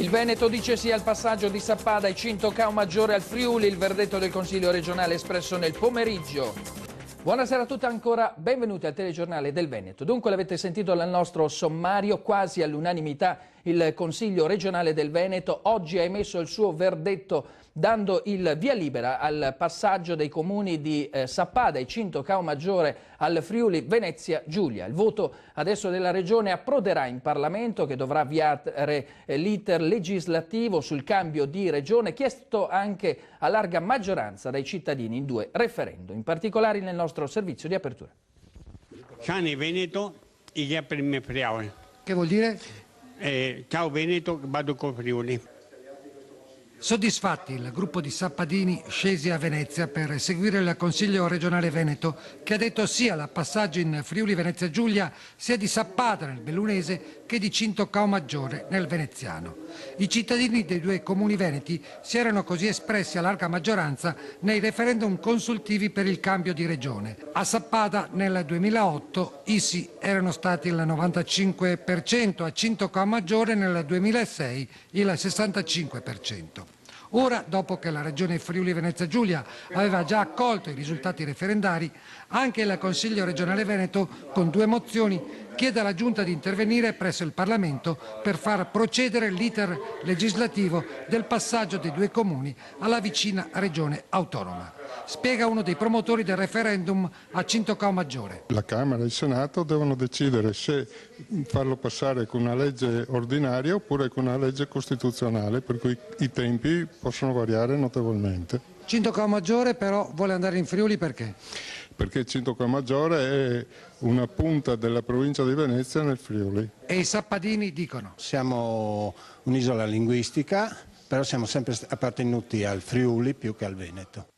Il Veneto dice sì al passaggio di Sappada e Cinto Cao Maggiore al Friuli, il verdetto del Consiglio regionale espresso nel pomeriggio. Buonasera a tutti ancora, benvenuti al telegiornale del Veneto. Dunque l'avete sentito dal nostro sommario, quasi all'unanimità il Consiglio regionale del Veneto oggi ha emesso il suo verdetto dando il via libera al passaggio dei comuni di Sappada e Cinto Cao Maggiore al Friuli Venezia Giulia. Il voto adesso della Regione approderà in Parlamento che dovrà avviare l'iter legislativo sul cambio di regione chiesto anche a larga maggioranza dai cittadini in 2 referendum, in particolare nel nostro servizio di apertura. Ciao Veneto, io per me Friuli. Che vuol dire? Ciao Veneto, vado con Friuli. Soddisfatti, il gruppo di sappadini scesi a Venezia per seguire il Consiglio regionale Veneto che ha detto sì al passaggio in Friuli Venezia Giulia sia di Sappada nel bellunese che di Cinto Cao Maggiore nel veneziano. I cittadini dei 2 comuni veneti si erano così espressi a larga maggioranza nei referendum consultivi per il cambio di regione. A Sappada nel 2008 i sì erano stati il 95%, a Cinto Cao Maggiore nel 2006 il 65%. Ora, dopo che la Regione Friuli Venezia Giulia aveva già accolto i risultati referendari, anche il Consiglio regionale Veneto, con 2 mozioni, chiede alla Giunta di intervenire presso il Parlamento per far procedere l'iter legislativo del passaggio dei 2 comuni alla vicina Regione Autonoma. Spiega uno dei promotori del referendum a Cinto Cao Maggiore. La Camera e il Senato devono decidere se farlo passare con una legge ordinaria oppure con una legge costituzionale, per cui i tempi possono variare notevolmente. Cinto Cao Maggiore però vuole andare in Friuli perché? Perché Cinto Cao Maggiore è una punta della provincia di Venezia nel Friuli. E i sappadini dicono? Siamo un'isola linguistica, però siamo sempre appartenuti al Friuli più che al Veneto.